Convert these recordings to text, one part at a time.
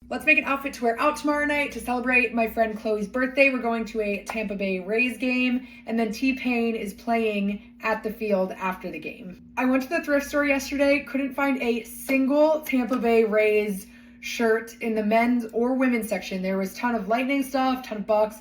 Let's make an outfit to wear out tomorrow night to celebrate my friend Chloe's birthday. We're going to a Tampa Bay Rays game, and then T-Pain is playing at the field after the game. I went to the thrift store yesterday, couldn't find a single Tampa Bay Rays shirt in the men's or women's section. There was a ton of Lightning stuff, ton of Bucks,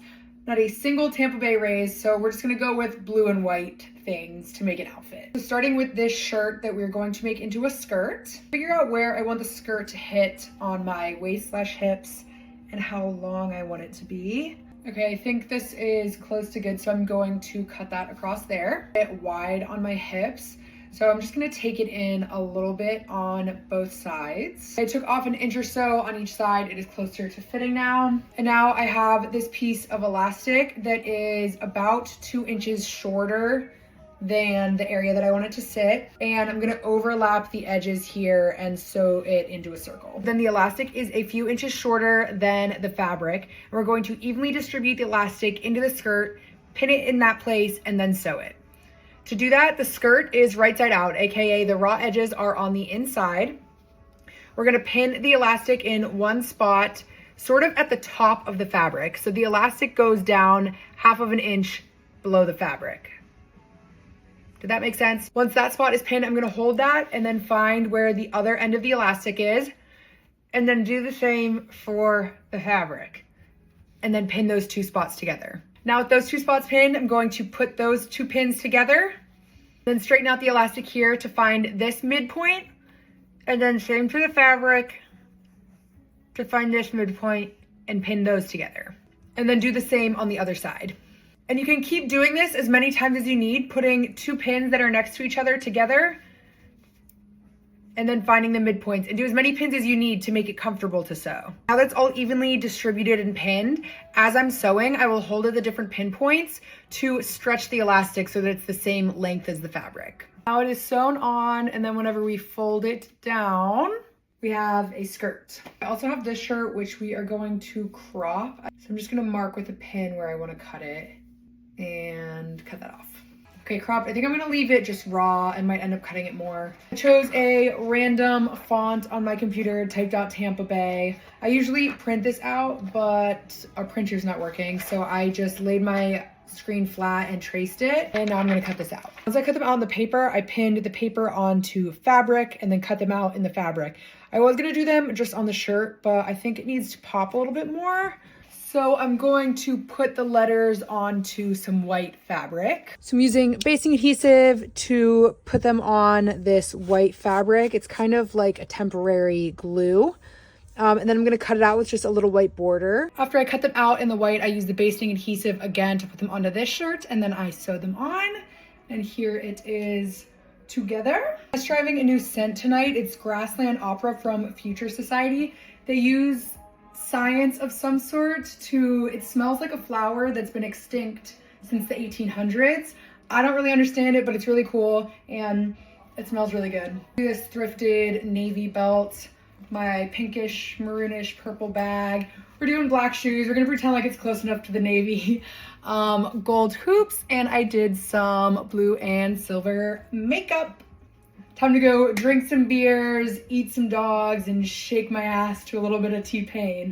not a single Tampa Bay Rays, so we're just gonna go with blue and white things to make an outfit. So starting with this shirt that we're going to make into a skirt. Figure out where I want the skirt to hit on my waist/hips and how long I want it to be. Okay, I think this is close to good, so I'm going to cut that across there. A bit wide on my hips, so I'm just gonna take it in a little bit on both sides. I took off an inch or so on each side. It is closer to fitting now. And now I have this piece of elastic that is about 2 inches shorter than the area that I want it to sit. And I'm gonna overlap the edges here and sew it into a circle. Then the elastic is a few inches shorter than the fabric. And we're going to evenly distribute the elastic into the skirt, pin it in that place, and then sew it. To do that, the skirt is right side out, AKA the raw edges are on the inside. We're gonna pin the elastic in one spot, sort of at the top of the fabric. So the elastic goes down 1/2 inch below the fabric. Did that make sense? Once that spot is pinned, I'm gonna hold that and then find where the other end of the elastic is, and then do the same for the fabric, and then pin those 2 spots together. Now with those 2 spots pinned, I'm going to put those 2 pins together, then straighten out the elastic here to find this midpoint, and then same for the fabric to find this midpoint and pin those together. And then do the same on the other side. And you can keep doing this as many times as you need, putting 2 pins that are next to each other together, and then finding the midpoints, and do as many pins as you need to make it comfortable to sew. Now that's all evenly distributed and pinned, as I'm sewing, I will hold at the different pin points to stretch the elastic so that it's the same length as the fabric. Now it is sewn on, and then whenever we fold it down, we have a skirt. I also have this shirt, which we are going to crop. So I'm just gonna mark with a pin where I wanna cut it and cut that off. Okay, cropped. I think I'm gonna leave it just raw. I might end up cutting it more. I chose a random font on my computer, typed out Tampa Bay. I usually print this out, but our printer's not working, so I just laid my screen flat and traced it, and now I'm gonna cut this out. Once I cut them out on the paper, I pinned the paper onto fabric and then cut them out in the fabric. I was gonna do them just on the shirt, but I think it needs to pop a little bit more. So I'm going to put the letters onto some white fabric. So I'm using basting adhesive to put them on this white fabric. It's kind of like a temporary glue. And then I'm gonna cut it out with just a little white border. After I cut them out in the white, I use the basting adhesive again to put them onto this shirt, and then I sew them on. And here it is together. I was trying a new scent tonight. It's Grassland Opera from Future Society. They use science of some sort it smells like a flower that's been extinct since the 1800s. I don't really understand it, but it's really cool and it smells really good. This thrifted navy belt, my pinkish, maroonish, purple bag. We're doing black shoes. We're gonna pretend like it's close enough to the navy. Gold hoops, and I did some blue and silver makeup. Time to go drink some beers, eat some dogs, and shake my ass to a little bit of T-Pain.